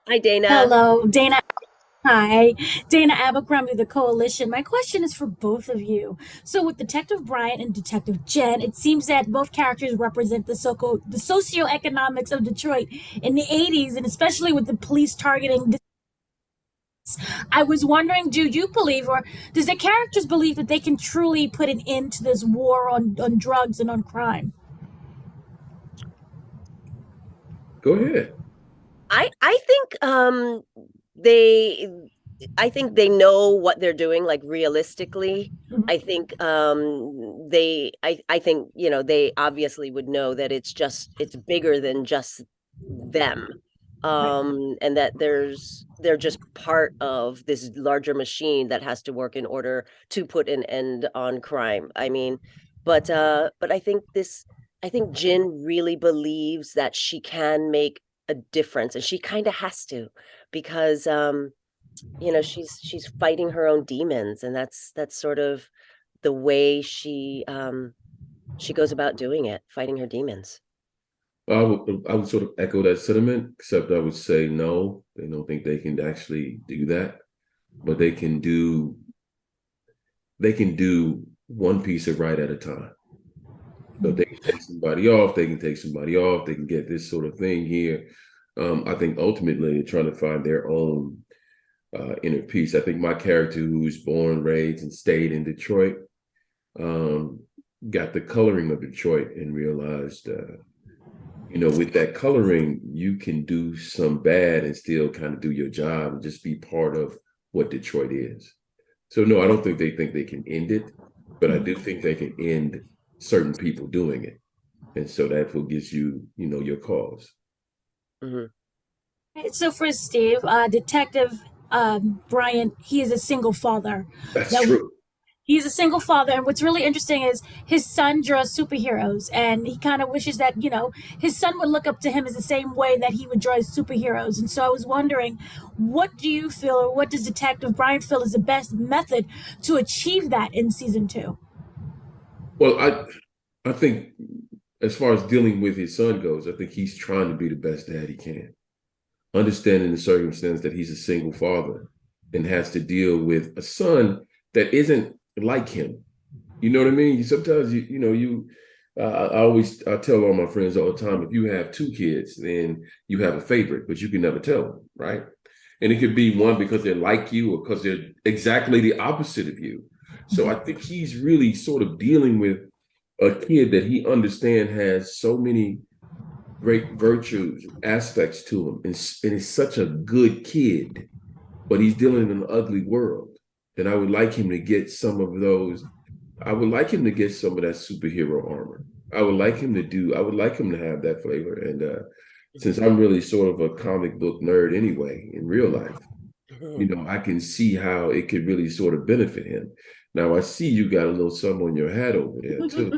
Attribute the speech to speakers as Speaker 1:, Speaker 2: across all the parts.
Speaker 1: Hi, Dana.
Speaker 2: Hello, Dana. Hi, Dana Abercrombie, the Koalition. My question is for both of you. So, with Detective Bryant and Detective Jen, it seems that both characters represent the socioeconomics of Detroit in the 80s, and especially with the police targeting. I was wondering, do you believe, or does the characters believe that they can truly put an end to this war on drugs and on crime?
Speaker 1: Go ahead. I think they I think they know what they're doing, like realistically. I think I think, they obviously would know that it's bigger than just them.
Speaker 2: Right.
Speaker 1: And that they're just part of this larger machine that has to work in order to put an end on crime. I mean, but I think Jin really believes that she can make a difference, and she kind of has to, because she's fighting her own demons, and that's sort of the way she goes about doing it, fighting her demons.
Speaker 3: I would sort of echo that sentiment, except I would say no, they don't think they can actually do that, but they can do one piece of right at a time. So if they can take somebody off, they can take somebody off, they can get this sort of thing here. I think ultimately they're trying to find their own inner peace. I think my character, who's born, raised, and stayed in Detroit, um, got the coloring of Detroit and realized with that coloring, you can do some bad and still kind of do your job and just be part of what Detroit is. So no, I don't think they can end it, but I do think they can end certain people doing it. And so that's what gives you your cause.
Speaker 1: Mhm.
Speaker 2: So for Steve, Detective Bryant, he is a single father.
Speaker 3: That's
Speaker 2: That
Speaker 3: true.
Speaker 2: He's a single father, and what's really interesting is his son draws superheroes, and he kind of wishes that his son would look up to him as the same way that he would draw his superheroes. And so I was wondering, what do you feel, or what does Detective Bryant feel is the best method to achieve that in season two?
Speaker 3: Well, I think as far as dealing with his son goes, I think he's trying to be the best dad he can, understanding the circumstance that he's a single father and has to deal with a son that isn't like him. You know what I mean? Sometimes I tell all my friends all the time, if you have two kids, then you have a favorite, but you can never tell them, right? And it could be one because they're like you or because they're exactly the opposite of you. So I think he's really sort of dealing with a kid that he understands has so many great virtues, aspects to him, and is such a good kid, but he's dealing in an ugly world. And I would like him to get some of those. I would like him to get some of that superhero armor. I would like him to have that flavor. And since I'm really sort of a comic book nerd anyway in real life, I can see how it could really sort of benefit him. Now I see you got a little something on your hat over there too.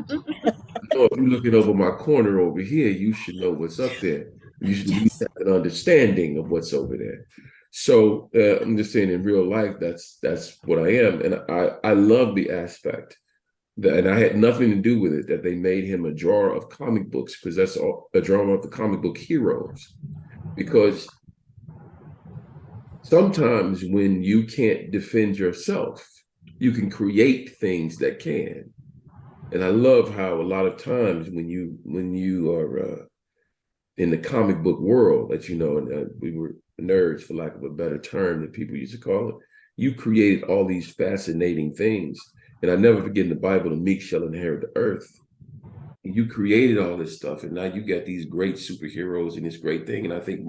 Speaker 3: No, if you're looking over my corner over here, you should know what's up there. You should at least
Speaker 2: Yes.
Speaker 3: have an understanding of what's over there. So I'm just saying, in real life, that's what I am, and I love the aspect that, and I had nothing to do with it that they made him a drawer of comic books because that's all, a drawer of the comic book heroes. Because sometimes when you can't defend yourself, you can create things that can. And I love how a lot of times when you are in the comic book world, that and we were nerds for lack of a better term that people used to call it. You created all these fascinating things, and I never forget in the Bible, the meek shall inherit the earth. You created all this stuff, and now you got these great superheroes and this great thing. And I think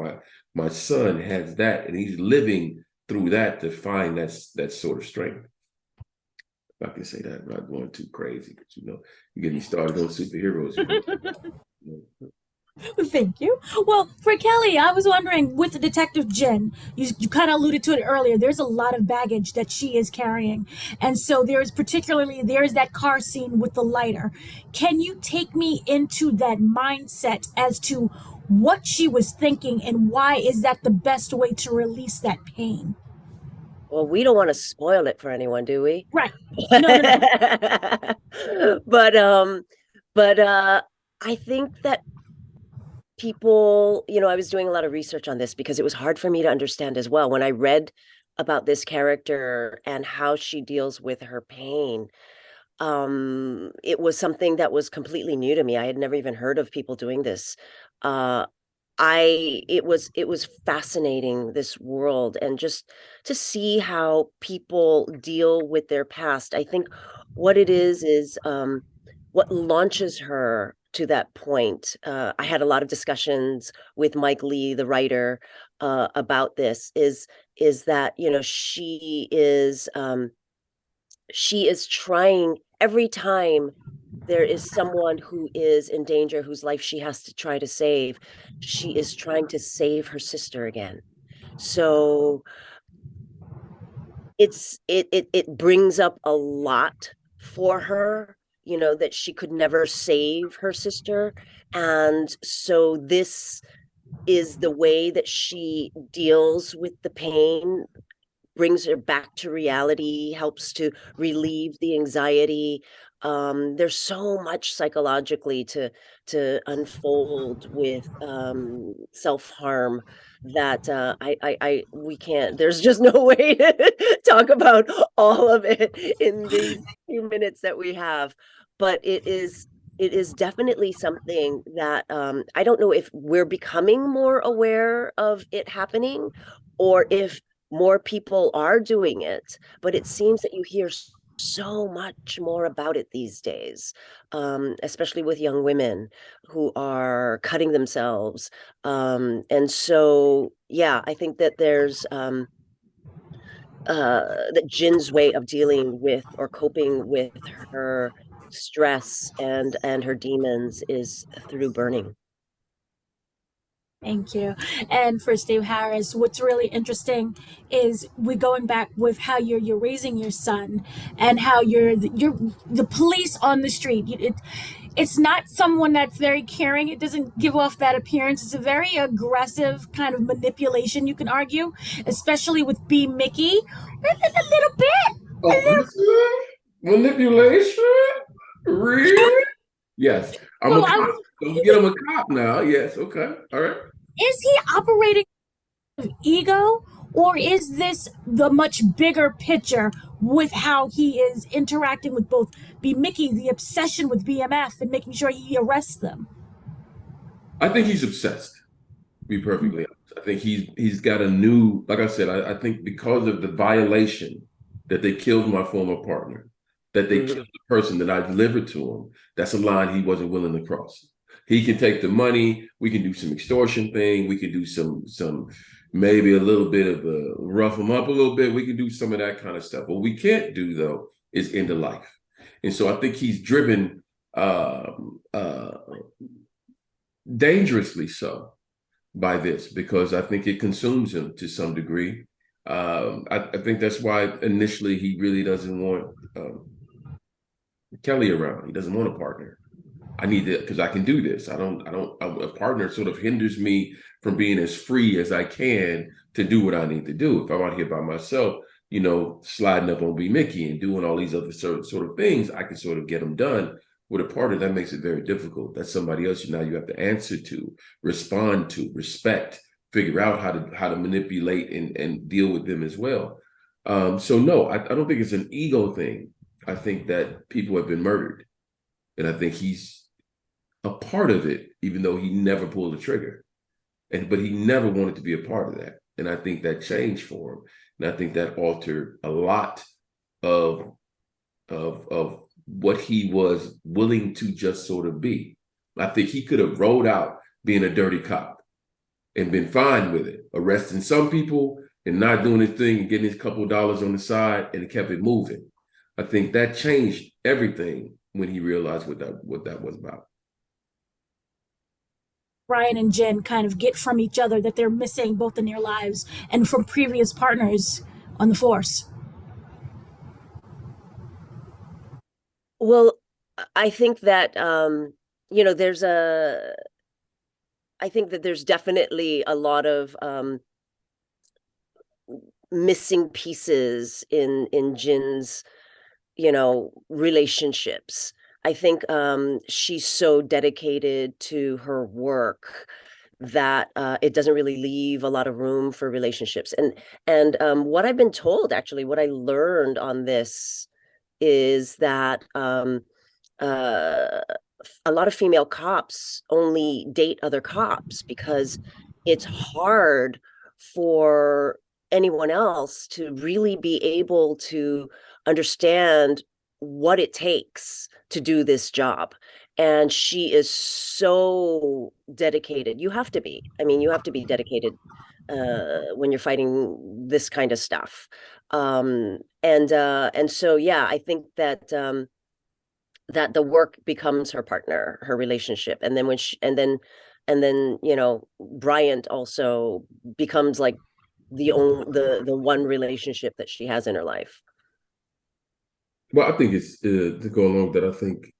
Speaker 3: my son has that, and he's living through that to find that sort of strength. If I can say that, I'm not going too crazy, but you get me started on superheroes.
Speaker 2: Thank you. Well, for Kelly, I was wondering with the Detective Jin, you kind of alluded to it earlier. There's a lot of baggage that she is carrying. And so there's that car scene with the lighter. Can you take me into that mindset as to what she was thinking and why is that the best way to release that pain?
Speaker 1: Well, we don't want to spoil it for anyone, do we?
Speaker 2: Right. No, no, no.
Speaker 1: But but I think that people, I was doing a lot of research on this because it was hard for me to understand as well. When I read about this character and how she deals with her pain, it was something that was completely new to me. I had never even heard of people doing this. Uh, it was fascinating, this world, and just to see how people deal with their past. I think what it is what launches her to that point. I had a lot of discussions with Mike Lee, the writer, about this. Is that she is trying every time there is someone who is in danger, whose life she has to try to save. She is trying to save her sister again. So it brings up a lot for her, that she could never save her sister. And so this is the way that she deals with the pain, brings her back to reality, helps to relieve the anxiety. There's so much psychologically to unfold with self-harm that we can't. There's just no way to talk about all of it in these few minutes that we have. But it is definitely something that I don't know if we're becoming more aware of it happening, or if more people are doing it, but it seems that you hear so much more about it these days, especially with young women who are cutting themselves. And so, yeah, I think that that Jin's way of dealing with or coping with her stress and her demons is through burning.
Speaker 2: Thank you. And for Steve Harris, what's really interesting is we're going back with how you're raising your son, and how you're the police on the street. It's not someone that's very caring. It doesn't give off that appearance. It's a very aggressive kind of manipulation, you can argue, especially with B Mickey. A little bit. A
Speaker 3: Oh,
Speaker 2: little.
Speaker 3: this is manipulation? Really? Yes. I'm
Speaker 2: So
Speaker 3: a
Speaker 2: I
Speaker 3: cop.
Speaker 2: was.
Speaker 3: Don't forget I'm a cop now. Yes. Okay. All right.
Speaker 2: Is he operating ego, or is this the much bigger picture with how he is interacting with both B Mickey, the obsession with BMF, and making sure he arrests them?
Speaker 3: I think he's obsessed, to be perfectly honest. I think he's got a new, like I said, I think because of the violation that they killed my former partner, that they
Speaker 1: Mhm.
Speaker 3: killed the person that I delivered to him, that's a line he wasn't willing to cross. He can take the money, we can do some extortion thing, we can do some maybe a little bit of rough him up a little bit. We can do some of that kind of stuff. What we can't do though is end of life. And so I think he's driven dangerously so by this, because I think it consumes him to some degree. I think that's why initially he really doesn't want Kelly around. He doesn't want a partner. I need it because I can do this. A partner sort of hinders me from being as free as I can to do what I need to do. If I'm out here by myself, sliding up on B Mickey and doing all these other sort of things, I can sort of get them done. With a partner, that makes it very difficult. That's somebody else now you have to answer to, respond to, respect, figure out how to manipulate and deal with them as well. So no, I don't think it's an ego thing. I think that people have been murdered, and I think he's a part of it, even though he never pulled the trigger. But he never wanted to be a part of that. And I think that changed for him. And I think that altered a lot of of what he was willing to just sort of be. I think he could have rolled out being a dirty cop and been fine with it, arresting some people and not doing his thing and getting his couple of dollars on the side, and kept it moving. I think that changed everything when he realized what that was about.
Speaker 2: Brian and Jen kind of get from each other that they're missing both in their lives and from previous partners on the force.
Speaker 1: Well, I think that there's a I think that there's definitely a lot of missing pieces in Jin's, relationships. I think she's so dedicated to her work that it doesn't really leave a lot of room for relationships. And what I've been told, actually, what I learned on this is that uh, a lot of female cops only date other cops because it's hard for anyone else to really be able to understand what it takes to do this job. And she is so dedicated. You have to be. I mean, you have to be dedicated when you're fighting this kind of stuff. And so yeah, I think that that the work becomes her partner, her relationship. And then and then, Bryant also becomes like the one relationship that she has in her life.
Speaker 3: Well, I think it's to go along with that. I think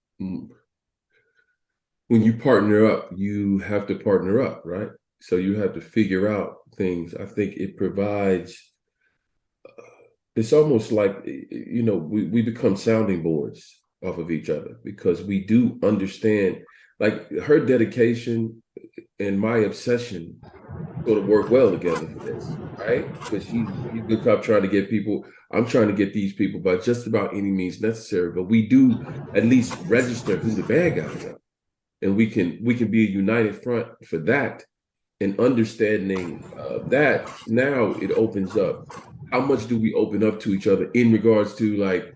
Speaker 3: when you partner up, you have to partner up, right? So you have to figure out things. I think it provides, it's almost like, we become sounding boards off of each other because we do understand, like her dedication and my obsession sort of work well together for this, right? Because she's a good cop trying to get people. I'm trying to get these people by just about any means necessary. But we do at least register who the bad guys are, and we can be a united front for that. And understanding that, now it opens up. How much do we open up to each other in regards to, like,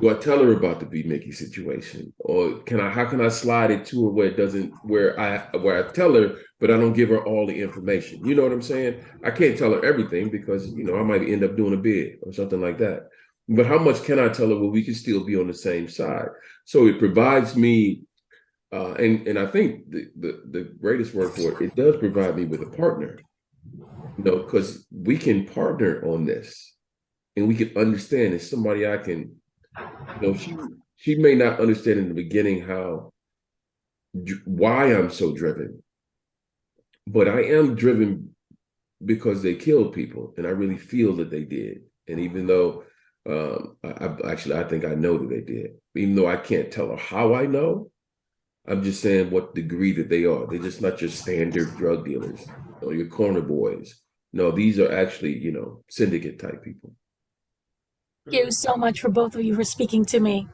Speaker 3: do I tell her about the B Mickey situation, or how can I slide it to her where it doesn't, where I tell her, but I don't give her all the information. You know what I'm saying? I can't tell her everything because I might end up doing a bid or something like that. But how much can I tell her where we can still be on the same side? So it provides me, and I think the greatest word for it, it does provide me with a partner. Because we can partner on this, and we can understand. It's somebody I can. She may not understand in the beginning why I'm so driven, but I am driven because they killed people, and I really feel that they did. And even though, I think I know that they did, even though I can't tell her how I know, I'm just saying what degree that they are. They're just not your standard drug dealers or your corner boys. No, these are actually, syndicate type people.
Speaker 2: Thank you so much for both of you for speaking to me.